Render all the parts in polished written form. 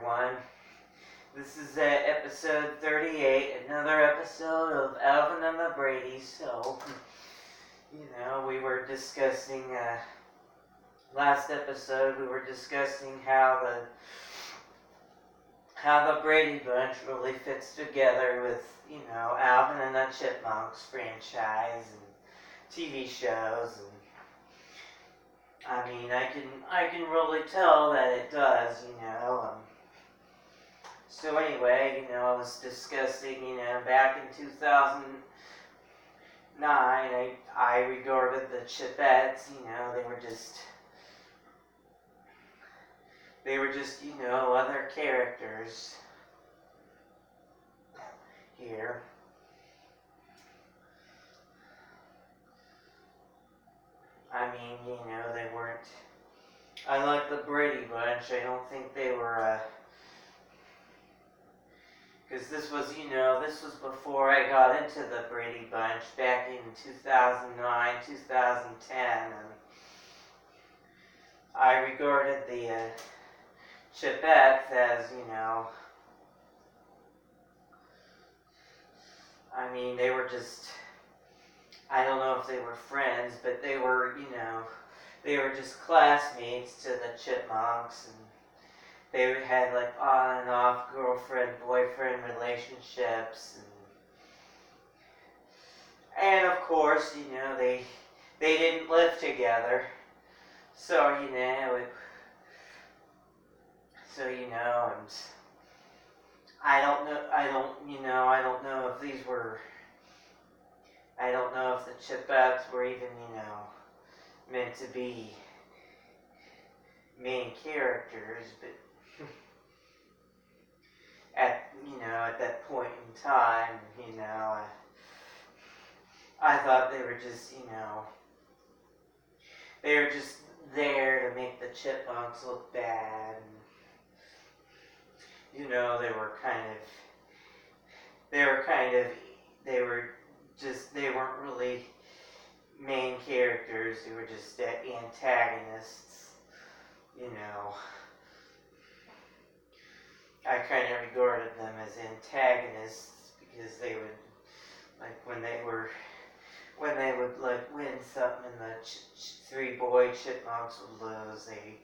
everyone. This is episode 38, another episode of Alvin and the Bradys. So, we were discussing, last episode, we were discussing how the Brady Bunch really fits together with, Alvin and the Chipmunks franchise and TV shows. And I can really tell that it does, So anyway, I was discussing, back in 2009, I regarded the Chipettes, they were just, other characters here. They weren't, unlike the Brady Bunch, I don't think they were, because this was before I got into the Brady Bunch back in 2009, 2010, and I regarded the Chipettes as, they were just, I don't know if they were friends, but they were, they were just classmates to the Chipmunks, and they had like on and off girlfriend-boyfriend relationships, and of course, they didn't live together, so and I don't know if these were, I don't know if the Chipettes were even, meant to be main characters, but at that point in time, I thought they were just, they were just there to make the Chipmunks look bad. And, they weren't really main characters. They were just antagonists, I kind of regarded them as antagonists because they would, like, when they would like win something and the three boy chipmunks would lose, they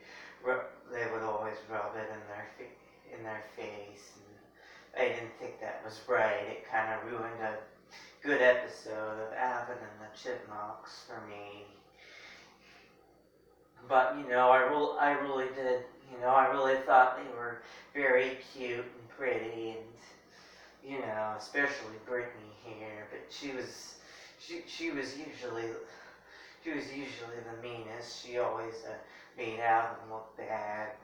would always rub it in their face, and I didn't think that was right. It kind of ruined a good episode of Alvin and the Chipmunks for me. But I really did. I really thought they were very cute and pretty, and especially Brittany here. But she was usually the meanest. She always made Alvin look bad.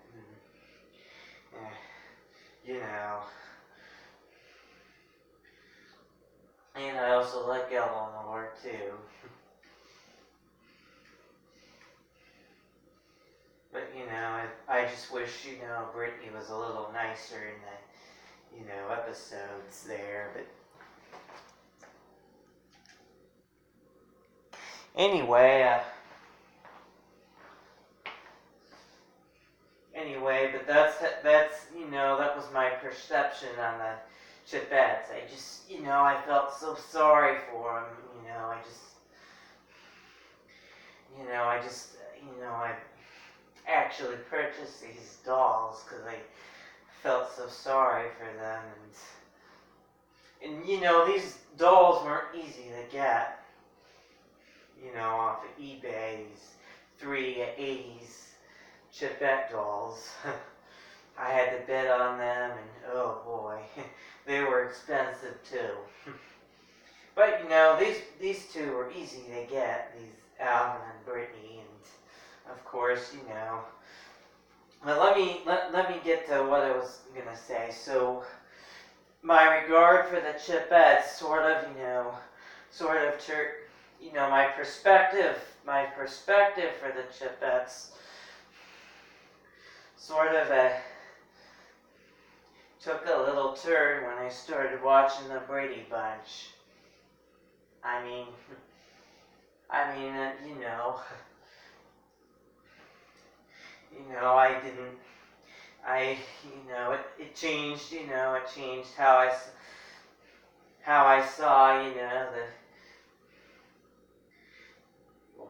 And I also like Eleanor too. But I just wish Brittany was a little nicer in the episodes there. But anyway, but that's that was my perception on the Chipettes. I just I felt so sorry for them. I actually purchased these dolls because I felt so sorry for them, and these dolls weren't easy to get. Off of eBay, these 3 80s Chipette dolls. I had to bid on them, and oh boy, they were expensive too. But these two were easy to get, these Alvin and Brittany, and of course, But let me get to what I was gonna say. So my regard for the Chipettes my perspective for the Chipettes took a little turn when I started watching the Brady Bunch. I it changed, it changed how I saw,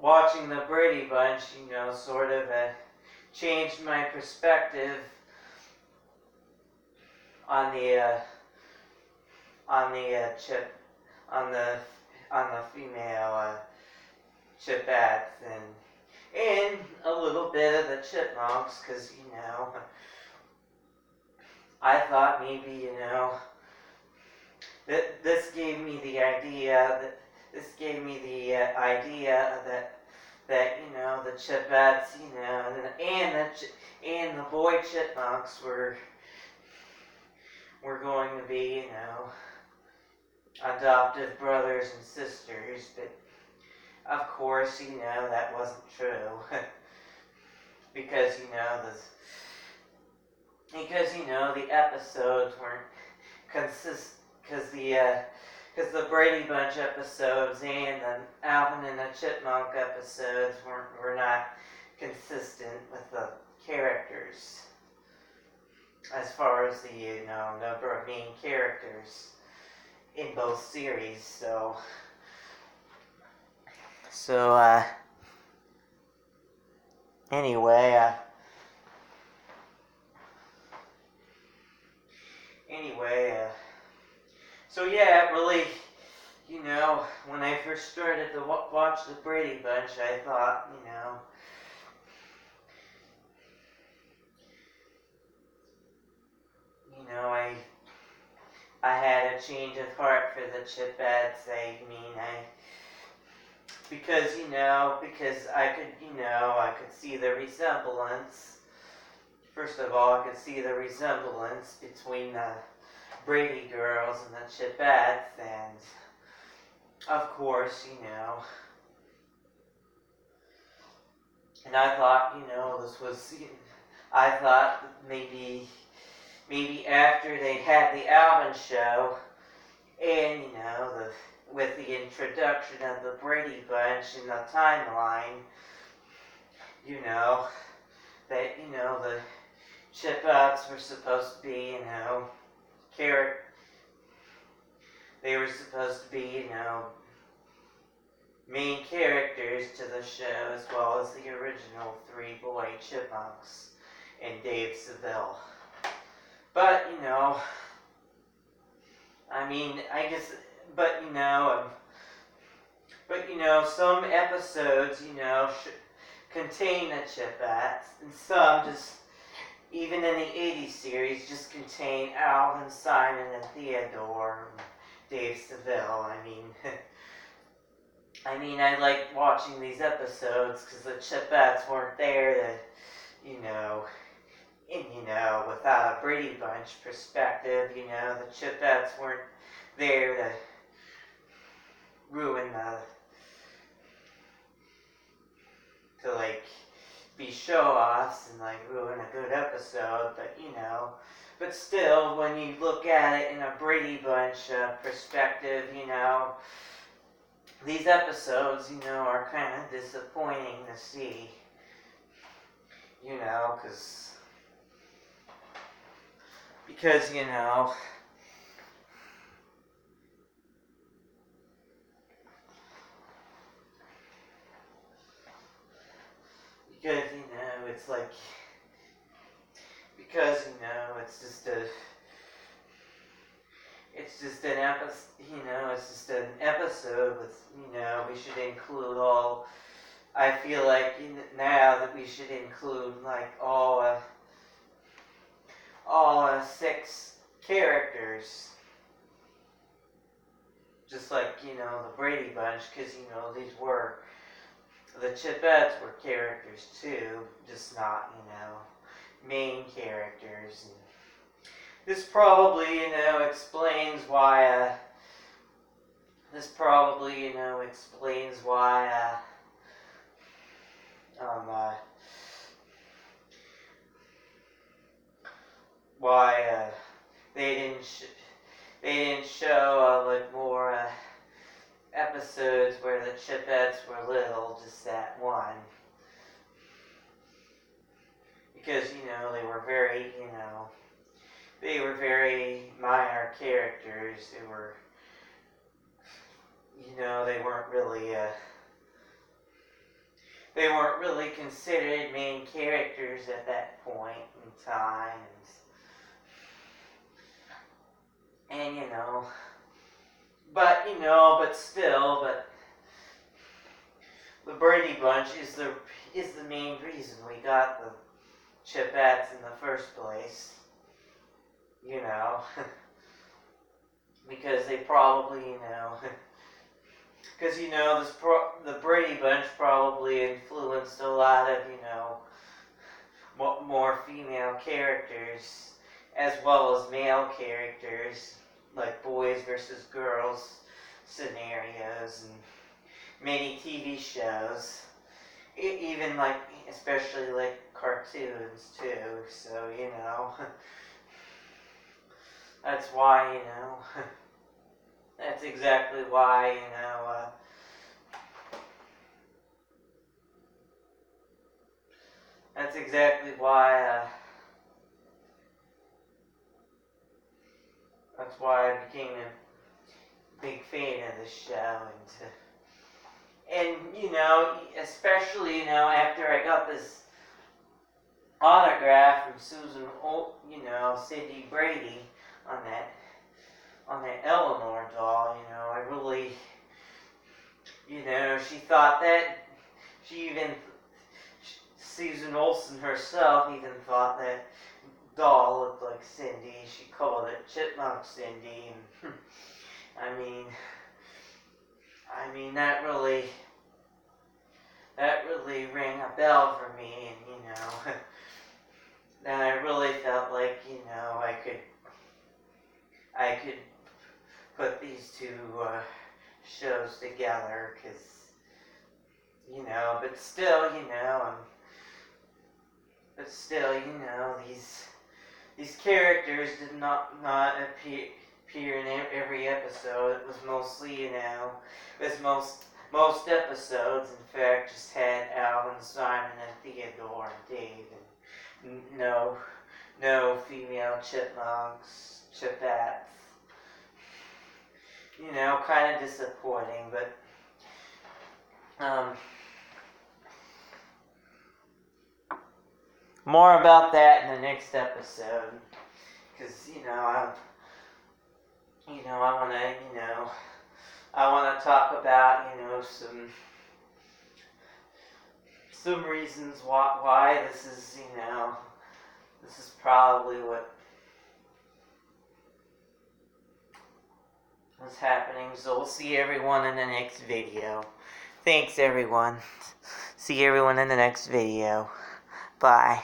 watching the Brady Bunch, sort of changed my perspective on the chip, on the female Chipettes and a little bit of the chipmunks, because I thought maybe that this gave me the idea that the Chipettes, and the boy chipmunks were going to be adoptive brothers and sisters, but of course that wasn't true because the episodes weren't consistent, because the Brady Bunch episodes and the Alvin and the Chipmunk episodes were not consistent with the characters as far as the number of main characters in both series. So anyway, so yeah, it really, when I first started to watch the Brady Bunch, I thought, I had a change of heart for the Chipettes. Because I could see the resemblance. First of all, I could see the resemblance between the Brady girls and the Chipettes, and of course, and I thought, I thought maybe after they had the Alvin show, and with the introduction of the Brady Bunch in the timeline, that the Chipettes were supposed to be, they were supposed to be, main characters to the show, as well as the original three boy chipmunks and Dave Seville. But some episodes, contain the Chipettes, and some just, even in the 80s series, just contain Alvin, Simon, and Theodore, and Dave Seville. I liked watching these episodes because the Chipettes weren't there to, without a Brady Bunch perspective, the Chipettes weren't there to ruin be show-offs and ruin a good episode, but still, when you look at it in a Brady Bunch perspective, these episodes, are kind of disappointing to see, because it's like, it's just an episode with, we should include all, I feel like now that we should include all 6 characters, just like, the Brady Bunch, because, the Chipettes were characters too, just not, main characters. And this probably, explains why, they didn't show more episodes where the Chipettes were little, just that one. because, they were very, they were very minor characters. They weren't really considered main characters at that point in time, and but the Brady Bunch is the main reason we got the Chipettes in the first place. Because they probably, because the Brady Bunch probably influenced a lot of more female characters as well as male characters, like boys versus girls scenarios and many TV shows, even especially cartoons too. So that's why that's exactly why that's exactly why that's why I became a big fan of this show, and especially after I got this autograph from Cindy Brady on that Eleanor doll. I really, she thought that Susan Olsen herself even thought that doll looked like Cindy. She called it Chipmunk Cindy. And I mean that really rang a bell for me, and then I really felt like I could put these two shows together, because but still these characters did not appear in every episode. It was mostly most episodes, in fact, just had Alvin, Simon, and Theodore, and Dave, and no female chipmunks, Chipettes. Kind of disappointing, but more about that in the next episode, because I want to talk about some reasons why this is probably what was happening. So we'll see everyone in the next video. Thanks, everyone. See everyone in the next video. Bye.